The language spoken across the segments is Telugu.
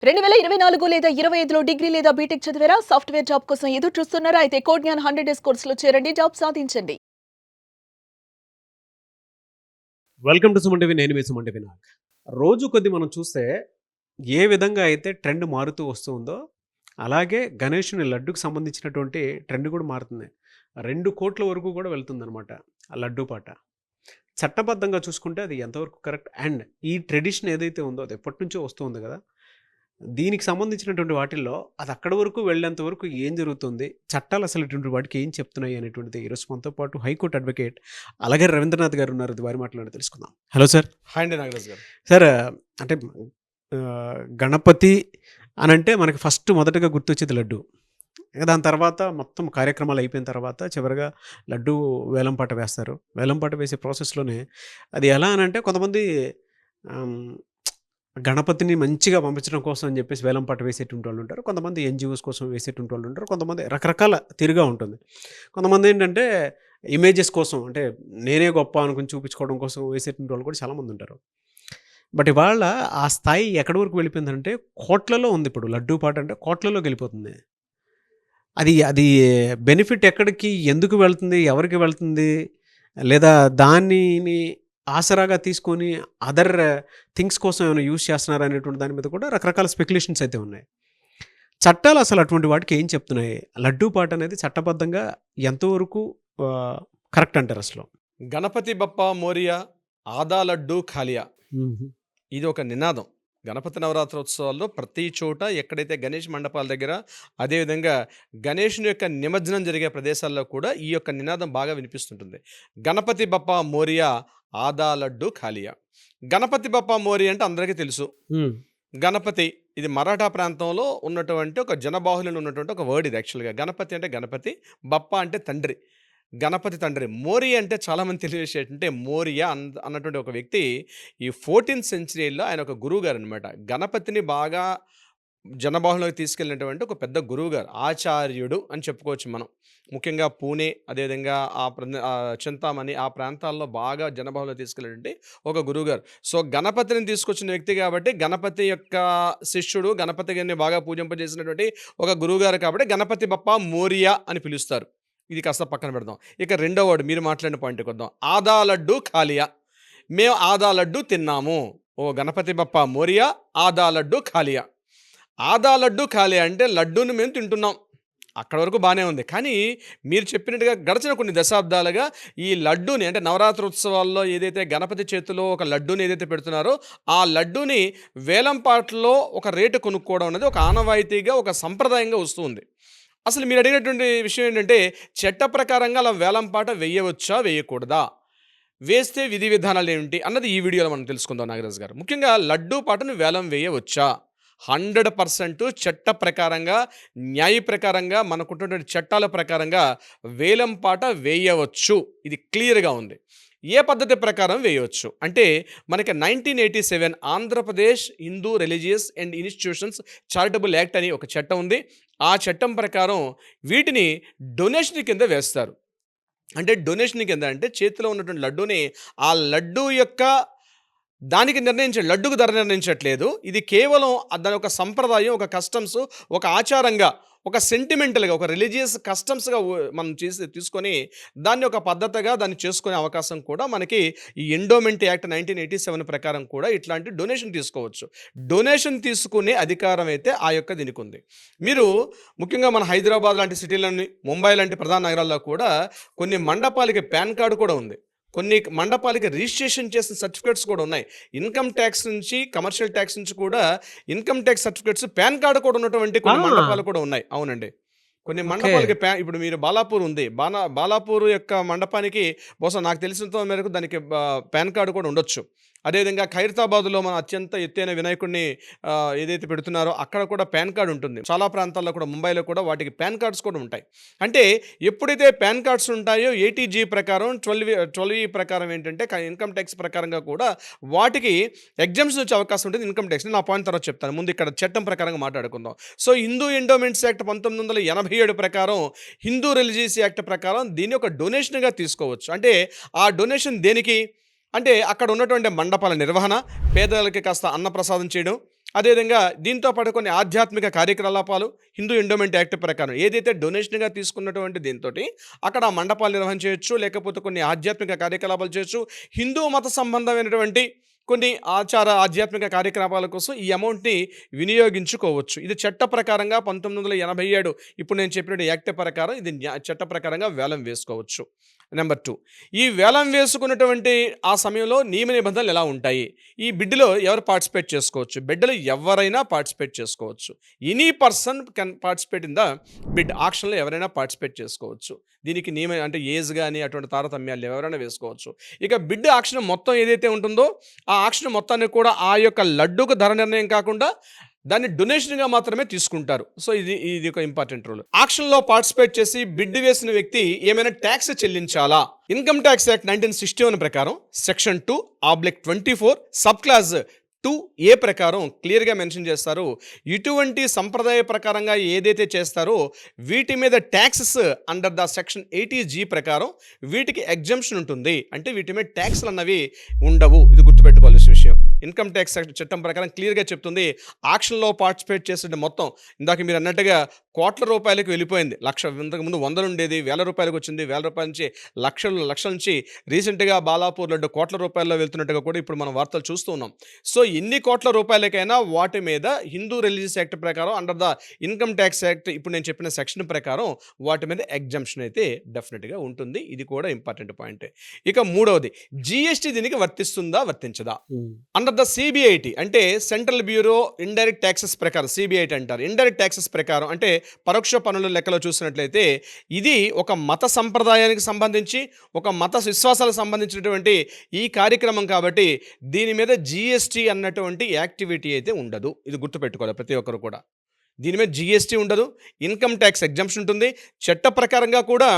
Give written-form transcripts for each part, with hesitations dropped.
2024 లేదా 25లో డిగ్రీ లేదా బీటెక్ చదివారా? సాఫ్ట్‌వేర్ జాబ్ కోసం ఎదురు చూస్తున్నారా? అయితే కోడ్ జ్ఞాన్ 100 డేస్ కోర్సులో చేరండి. జాబ్ సాధించండి. Welcome to Suman TV. నేను మీ సుమన్ టీవీ నాగ్. రోజు కొద్ది మనం చూస్తే ఏ విధంగా అయితే ట్రెండ్ మారుతూ వస్తూ ఉందో, అలాగే గణేషుని లడ్డుకి సంబంధించినటువంటి ట్రెండ్ కూడా మారుతుంది. 2,00,00,000 వరకు కూడా వెళ్తుందనమాట ఆ లడ్డూ పాట. చట్టబద్ధంగా చూసుకుంటే అది ఎంతవరకు కరెక్ట్? అండ్ ఈ ట్రెడిషన్ ఏదైతే ఉందో అది ఎప్పటినుంచో వస్తూ ఉంది కదా! దీనికి సంబంధించినటువంటి వాటిల్లో అది అక్కడి వరకు వెళ్ళేంత వరకు ఏం జరుగుతుంది? చట్టాలు అసలు ఇటువంటి వాటికి ఏం చెప్తున్నాయి అనేటువంటిది ఈరోజు మనతో పాటు హైకోర్టు అడ్వకేట్ అలాగే రవీంద్రనాథ్ గారు ఉన్నారు. వారి మాటలను తెలుసుకుందాం. Hello sir. హాయ్ అండి నాగరాజ్ గారు. సార్, అంటే గణపతి అనంటే మనకి ఫస్ట్ మొదటగా గుర్తొచ్చేది లడ్డు. దాని తర్వాత మొత్తం కార్యక్రమాలు అయిపోయిన తర్వాత చివరగా లడ్డు వేలంపాట వేస్తారు. వేలంపాట వేసే ప్రాసెస్‌లోనే అది ఎలా అనంటే కొంతమంది ఆహ్, గణపతిని మంచిగా పంపించడం కోసం అని చెప్పేసి వేలంపాట వేసేటువంటి వాళ్ళు ఉంటారు. కొంతమంది ఎన్‌జీఓస్ కోసం వేసేటువంటి వాళ్ళు ఉంటారు. కొంతమంది రకరకాల తీరుగా ఉంటుంది. కొంతమంది ఏంటంటే ఇమేజెస్ కోసం, అంటే నేనే గొప్ప అనుకుని చూపించుకోవడం కోసం వేసేటువంటి వాళ్ళు కూడా చాలామంది ఉంటారు. బట్ ఇవాళ ఆ స్థాయి ఎక్కడి వరకు వెళ్ళిపోయిందంటే కోట్లలో ఉంది. ఇప్పుడు లడ్డూ పాట అంటే కోట్లలోకి వెళ్ళిపోతుంది. అది అది బెనిఫిట్ ఎక్కడికి, ఎందుకు వెళ్తుంది, ఎవరికి వెళ్తుంది, లేదా దానిని ఆసరాగా తీసుకొని అదర్ థింగ్స్ కోసం ఏమైనా యూజ్ చేస్తున్నారా అనేటువంటి దాని మీద కూడా రకరకాల స్పెక్యులేషన్స్ అయితే ఉన్నాయి. చట్టాలు అసలు అటువంటి వాటికి ఏం చెప్తున్నాయి? లడ్డూ పాట అనేది చట్టబద్ధంగా ఎంతవరకు కరెక్ట్ అంటారు అసలు? గణపతి బప్పా మోరియా, ఆదా లడ్డు ఖాలియా, ఇది ఒక నినాదం. గణపతి నవరాత్రోత్సవాల్లో ప్రతి చోట ఎక్కడైతే గణేష్ మండపాల దగ్గర, అదేవిధంగా గణేషుని యొక్క నిమజ్జనం జరిగే ప్రదేశాల్లో కూడా ఈ యొక్క నినాదం బాగా వినిపిస్తుంటుంది. గణపతి బప్పా మోరియా, ఆదా లడ్డు ఖాలియా. గణపతి బప్పా మోరియా అంటే అందరికీ తెలుసు. గణపతి ఇది మరాఠా ప్రాంతంలో ఉన్నటువంటి ఒక జనబాహుల్యం ఉన్నటువంటి ఒక వర్డ్ ఇది. యాక్చువల్గా గణపతి అంటే గణపతి, బప్ప అంటే తండ్రి, గణపతి తండ్రి. మోరియా అంటే చాలామంది తెలియజేసేటంటే మోరియా అన్నటువంటి ఒక వ్యక్తి ఈ 14th సెంచరీలో ఆయన ఒక గురువు గారు అనమాట. గణపతిని బాగా జనబాహుల్యంలోకి తీసుకెళ్ళినటువంటి ఒక పెద్ద గురువు గారు, ఆచార్యుడు అని చెప్పుకోవచ్చు మనం. ముఖ్యంగా పూణే, అదేవిధంగా చింతామణి ఆ ప్రాంతాల్లో బాగా జనబాహుల్యం తీసుకెళ్ళినటువంటి ఒక గురువు గారు. సో గణపతిని తీసుకొచ్చిన వ్యక్తి కాబట్టి గణపతి యొక్క శిష్యుడు, గణపతి గారిని బాగా పూజింపజేసినటువంటి ఒక గురువు గారు కాబట్టి గణపతి బప్పా మోరియా అని పిలుస్తారు. ఇది కాస్త పక్కన పెడదాం. ఇక రెండో వర్డ్ మీరు మాట్లాడిన పాయింట్కి వద్దాం. ఆదా లడ్డు ఖాలియా. మేము ఆదా లడ్డు తిన్నాము. ఓ గణపతి బప్పా మోరియా, ఆదా లడ్డు ఖాలియా. ఆదా లడ్డు ఖాలియా అంటే లడ్డూని మేము తింటున్నాం. అక్కడ వరకు బాగానే ఉంది. కానీ మీరు చెప్పినట్టుగా గడిచిన కొన్ని దశాబ్దాలుగా ఈ లడ్డూని, అంటే నవరాత్రి ఉత్సవాల్లో ఏదైతే గణపతి చేతిలో ఒక లడ్డూని ఏదైతే పెడుతున్నారో ఆ లడ్డూని వేలంపాటలో ఒక రేటు కొనుక్కోవడం అనేది ఒక ఆనవాయితీగా, ఒక సంప్రదాయంగా వస్తుంది. అసలు మీరు అడిగినటువంటి విషయం ఏంటంటే చట్ట ప్రకారంగా అలా వేలంపాట వేయవచ్చా, వేయకూడదా, వేస్తే విధి విధానాలు ఏమిటి అన్నది ఈ వీడియోలో మనం తెలుసుకుందాం నాగరాజ్ గారు. ముఖ్యంగా లడ్డూ పాటను వేలం వేయవచ్చా? 100% చట్ట ప్రకారంగా, న్యాయ ప్రకారంగా, మనకున్నటువంటి చట్టాల ప్రకారంగా వేలంపాట వేయవచ్చు. ఇది క్లియర్గా ఉంది. ఏ పద్ధతి ప్రకారం వేయవచ్చు అంటే మనకి 1987 Andhra Pradesh Hindu religious and institutions charitable act అని ఒక చట్టం ఉంది. ఆ చట్టం ప్రకారం వీటిని డొనేషన్ కింద వేస్తారు. అంటే డొనేషన్ కింద అంటే చేతిలో ఉన్నటువంటి లడ్డూని ఆ లడ్డూ యొక్క దానికి లడ్డుకు ధర నిర్ణయించట్లేదు. ఇది కేవలం దాని ఒక సంప్రదాయం, ఒక కస్టమ్స్, ఒక ఆచారంగా, ఒక సెంటిమెంటల్గా, ఒక రిలీజియస్ కస్టమ్స్గా మనం తీసుకొని దాన్ని ఒక పద్ధతిగా దాన్ని చేసుకునే అవకాశం కూడా మనకి ఈ ఎండోమెంట్ యాక్ట్ 1987 ప్రకారం కూడా ఇట్లాంటి డొనేషన్ తీసుకోవచ్చు. డొనేషన్ తీసుకునే అధికారం అయితే ఆ యొక్క దీనికి ఉంది. మీరు ముఖ్యంగా మన హైదరాబాద్ లాంటి సిటీలని, ముంబై లాంటి ప్రధాన నగరాల్లో కూడా కొన్ని మండపాలకి పాన్ కార్డు కూడా ఉంది. కొన్ని మండపాలకి రిజిస్ట్రేషన్ చేసిన సర్టిఫికేట్స్ కూడా ఉన్నాయి. ఇన్కమ్ ట్యాక్స్ నుంచి, కమర్షియల్ ట్యాక్స్ నుంచి కూడా income tax certificates, pan card కూడా ఉన్నటువంటి కొన్ని మండపాలు కూడా ఉన్నాయి. అవునండి, కొన్ని మండపాలకి ఇప్పుడు మీరు బాలాపూర్ ఉంది, బాలాపూర్ యొక్క మండపానికి బహుశా నాకు తెలిసినంత మేరకు దానికి పాన్ కార్డు కూడా ఉండొచ్చు. అదేవిధంగా ఖైరతాబాద్లో మన అత్యంత ఎత్తైన వినాయకుడిని ఏదైతే పెడుతున్నారో అక్కడ కూడా పాన్ కార్డు ఉంటుంది. చాలా ప్రాంతాల్లో కూడా, ముంబైలో కూడా వాటికి పాన్ కార్డ్స్ కూడా ఉంటాయి. అంటే ఎప్పుడైతే పాన్ కార్డ్స్ ఉంటాయో 80G ప్రకారం, 12E ప్రకారం ఏంటంటే ఇన్కమ్ ట్యాక్స్ ప్రకారంగా కూడా వాటికి ఎగ్జామ్షన్ వచ్చే అవకాశం ఉంటుంది. ఇన్కమ్ ట్యాక్స్ నా పాయింట్ తర్వాత చెప్తాను, ముందు ఇక్కడ చట్టం ప్రకారంగా మాట్లాడుకుందాం. సో హిందూ ఎండోమెంట్స్ యాక్ట్ 1987 ప్రకారం, హిందూ రిలీజియస్ యాక్ట్ ప్రకారం దీన్ని ఒక డొనేషన్గా తీసుకోవచ్చు. అంటే ఆ డొనేషన్ దేనికి అంటే అక్కడ ఉన్నటువంటి మండపాల నిర్వహణ, పేదలకి కాస్త అన్నప్రసాదం చేయడం, అదేవిధంగా దీంతో పాటు కొన్ని ఆధ్యాత్మిక కార్యకలాపాలు హిందూ ఎండోమెంట్ యాక్ట్ ప్రకారం ఏదైతే డొనేషన్గా తీసుకున్నటువంటి దీంతో అక్కడ ఆ మండపాలు నిర్వహణ చేయొచ్చు, లేకపోతే కొన్ని ఆధ్యాత్మిక కార్యకలాపాలు చేయొచ్చు. హిందూ మత సంబంధమైనటువంటి కొన్ని ఆధ్యాత్మిక కార్యకలాపాల కోసం ఈ అమౌంట్ని వినియోగించుకోవచ్చు. ఇది చట్ట ప్రకారంగా 1987 ఇప్పుడు నేను చెప్పిన యాక్ట్ ప్రకారం ఇది చట్ట ప్రకారంగా వేలం వేసుకోవచ్చు. నెంబర్ 2, ఈ వేలం వేసుకున్నటువంటి ఆ సమయంలో నియమ నిబంధనలు ఎలా ఉంటాయి? ఈ బిడ్లో ఎవరు పార్టిసిపేట్ చేసుకోవచ్చు? బిడ్డలు ఎవరైనా పార్టిసిపేట్ చేసుకోవచ్చు. Any person can participate in the bid. ఆక్షన్లో ఎవరైనా పార్టిసిపేట్ చేసుకోవచ్చు. దీనికి నియమం అంటే ఏజ్ కానీ అటువంటి తారతమ్యాలు ఎవరైనా వేసుకోవచ్చు. ఇక బిడ్ ఆక్షన్ మొత్తం ఏదైతే ఉంటుందో ఆ ఆక్షన్ మొత్తాన్ని కూడా ఆ యొక్క లడ్డూకు ధర నిర్ణయం కాకుండా దాన్ని డొనేషన్గా మాత్రమే తీసుకుంటారు. సో ఇది ఒక ఇంపార్టెంట్ రూల్. ఆక్షన్లో పార్టిసిపేట్ చేసి బిడ్ వేసిన వ్యక్తి ఏమైనా ట్యాక్స్ చెల్లించాలా? ఇన్కమ్ ట్యాక్స్ యాక్ట్ 1961 ప్రకారం సెక్షన్ 2/24 సబ్ క్లాజ్ 2A ప్రకారం క్లియర్గా మెన్షన్ చేస్తారు. ఇటువంటి సంప్రదాయ ప్రకారంగా ఏదైతే చేస్తారో వీటి మీద taxes under the section 80G ప్రకారం వీటికి ఎగ్జంప్షన్ ఉంటుంది. అంటే వీటి మీద ట్యాక్స్లు అన్నవి ఉండవు. ఇది గుర్తుపెట్టుకోవాల్సిన విషయం. ఇన్కమ్ ట్యాక్స్ చట్టం ప్రకారం క్లియర్గా చెప్తుంది. ఆక్షన్లో పార్టిసిపేట్ చేసే మొత్తం ఇందాక మీరు అన్నట్టుగా కోట్ల రూపాయలకు వెళ్ళిపోయింది. ఇంతకుముందు 100 ఉండేది 1000 రూపాయలకు వచ్చింది. 1000 రూపాయల నుంచి లక్షల నుంచి రీసెంట్గా బాలాపూర్ లడ్డు కోట్ల రూపాయల్లో వెళ్తున్నట్టుగా కూడా ఇప్పుడు మనం వార్తలు చూస్తూ ఉన్నాం. సో ఎన్ని కోట్ల రూపాయలకైనా వాటి మీద హిందూ రిలీజియస్ యాక్ట్ ప్రకారం under the income tax act ఇప్పుడు నేను చెప్పిన సెక్షన్ ప్రకారం వాటి మీద ఎగ్జంప్షన్ అయితే డెఫినెట్గా ఉంటుంది. ఇది కూడా ఇంపార్టెంట్ పాయింట్. ఇక 3వది GST దీనికి వర్తిస్తుందా వర్తించదా? అండర్ ద CBIT అంటే సెంట్రల్ బ్యూరో ఇండైరెక్ట్ ట్యాక్సెస్ ప్రకారం CBIT అంటారు. ఇండైరెక్ట్ ట్యాక్సెస్ ప్రకారం అంటే పరోక్ష పన్నుల లెక్కలో చూసినట్లయితే ఇది ఒక మత సంప్రదాయానికి సంబంధించి ఒక మత విశ్వాసాలకు సంబంధించినటువంటి ఈ కార్యక్రమం కాబట్టి దీని మీద GST అన్నటువంటి యాక్టివిటీ అయితే ఉండదు. ఇది గుర్తుపెట్టుకోవాలి ప్రతి ఒక్కరు కూడా. దీని మీద GST ఉండదు. ఇన్కమ్ ట్యాక్స్ ఎగ్జంప్షన్ ఉంటుంది. చట్ట ప్రకారంగా కూడా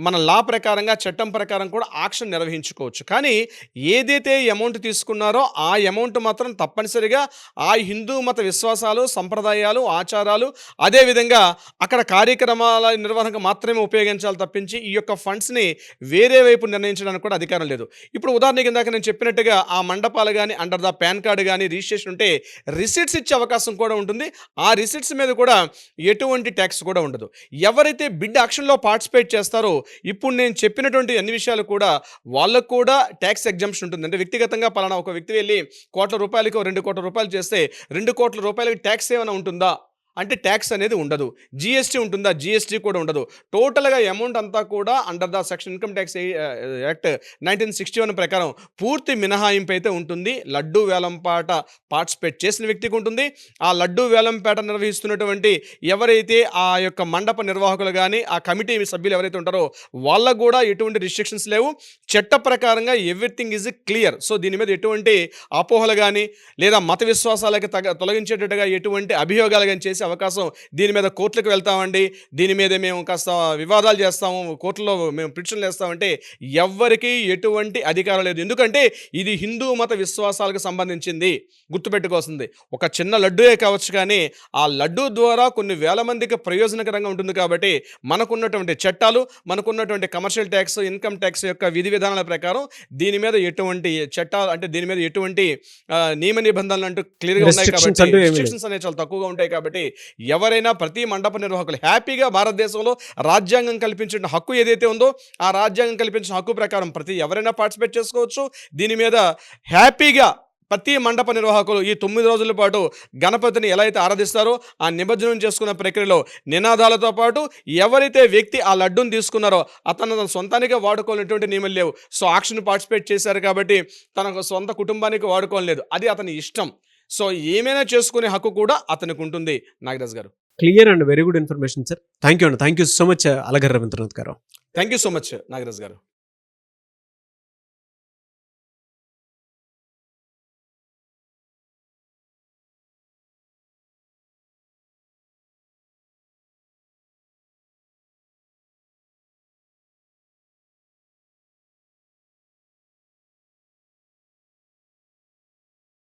మన లా ప్రకారంగా చట్టం ప్రకారం కూడా ఆక్షన్ నిర్వహించుకోవచ్చు. కానీ ఏదైతే అమౌంట్ తీసుకున్నారో ఆ అమౌంట్ మాత్రం తప్పనిసరిగా ఆ హిందూ మత విశ్వాసాలు, సంప్రదాయాలు, ఆచారాలు అదేవిధంగా అక్కడ కార్యక్రమాల నిర్వహణకు మాత్రమే ఉపయోగించాలి తప్పించి ఈ యొక్క ఫండ్స్ని వేరే వైపు నిర్ణయించడానికి కూడా అధికారం లేదు. ఇప్పుడు ఉదాహరణకి ఇందాక నేను చెప్పినట్టుగా ఆ మండపాలు కానీ అండర్ ద పాన్ కార్డు కానీ రిజిస్ట్రేషన్ ఉంటే రిసిట్స్ ఇచ్చే అవకాశం కూడా ఉంటుంది. ఆ రిసిట్స్ మీద కూడా ఎటువంటి ట్యాక్స్ కూడా ఉండదు. ఎవరైతే బిడ్ ఆక్షన్లో పార్టిసిపేట్ చేస్తారో ఇప్పుడు నేను చెప్పినటువంటి అన్ని విషయాలు కూడా వాళ్ళకు కూడా ట్యాక్స్ ఎగ్జంప్షన్ ఉంటుంది. అంటే వ్యక్తిగతంగా పలానా ఒక వ్యక్తి వెళ్ళి కోట్ల రూపాయలకి 2 కోట్ల రూపాయలు చేస్తే 2 కోట్ల రూపాయలకి ట్యాక్స్ ఏమైనా ఉంటుందా అంటే ట్యాక్స్ అనేది ఉండదు. GST ఉంటుందా? GST కూడా ఉండదు. టోటల్గా అమౌంట్ అంతా కూడా under the section income tax act 1961 ప్రకారం పూర్తి మినహాయింపు అయితే ఉంటుంది. లడ్డూ వేలంపాట పార్టిసిపేట్ చేసిన వ్యక్తికి ఉంటుంది. ఆ లడ్డూ వేలంపాట నిర్వహిస్తున్నటువంటి ఎవరైతే ఆ యొక్క మండప నిర్వాహకులు కానీ ఆ కమిటీ సభ్యులు ఎవరైతే ఉంటారో వాళ్ళకు కూడా ఎటువంటి రిస్ట్రిక్షన్స్ లేవు. చట్ట ప్రకారంగా ఎవ్రీథింగ్ ఈజ్ క్లియర్. సో దీని మీద ఎటువంటి అపోహలు కానీ లేదా మత విశ్వాసాలకి తొలగించేటట్టుగా ఎటువంటి అభియోగాలు కానీ చేసి అవకాశం దీని మీద కోర్టులకు వెళ్తామండి, దీని మీద మేము కాస్త వివాదాలు చేస్తాము, కోర్టులో మేము పిటిషన్లు వేస్తామంటే ఎవ్వరికీ ఎటువంటి అధికారం లేదు. ఎందుకంటే ఇది హిందూ మత విశ్వాసాలకు సంబంధించింది. గుర్తుపెట్టుకోవాల్సింది ఒక చిన్న లడ్డూయే కావచ్చు కానీ ఆ లడ్డూ ద్వారా కొన్ని వేల మందికి ప్రయోజనకరంగా ఉంటుంది. కాబట్టి మనకున్నటువంటి చట్టాలు, మనకున్నటువంటి కమర్షియల్ ట్యాక్స్, ఇన్కమ్ ట్యాక్స్ యొక్క విధి విధానాల ప్రకారం దీని మీద ఎటువంటి చట్టాలు అంటే దీని మీద ఎటువంటి నియమ నిబంధనలు అంటూ క్లియర్గా ఉన్నాయి. కాబట్టి రిస్ట్రిక్షన్స్ అనేవి చాలా తక్కువగా ఉంటాయి. కాబట్టి ఎవరైనా ప్రతి మండప నిర్వాహకులు హ్యాపీగా భారతదేశంలో రాజ్యాంగం కల్పించిన హక్కు ఏదైతే ఉందో ఆ రాజ్యాంగం కల్పించిన హక్కు ప్రకారం ఎవరైనా పార్టిసిపేట్ చేసుకోవచ్చు. దీని మీద హ్యాపీగా ప్రతి మండప నిర్వాహకులు ఈ 9 రోజుల పాటు గణపతిని ఎలా అయితే ఆరాధిస్తారో ఆ నిమజ్జనం చేసుకున్న ప్రక్రియలో నినాదాలతో పాటు ఎవరైతే వ్యక్తి ఆ లడ్డూని తీసుకున్నారో అతను తన సొంతానికి వాడుకోలేటువంటి నియమాలు లేవు. సో ఆక్షన్ పార్టిసిపేట్ చేశారు కాబట్టి తన సొంత కుటుంబానికి వాడుకోలేదు, అది అతని ఇష్టం. సో ఏమైనా చేసుకునే హక్కు కూడా అతనికి ఉంటుంది. నాగరాజ్ గారు clear and very good information sir. Thank you so much Alagar Ravindranath గారు. Thank you so much Nagaraj గారు.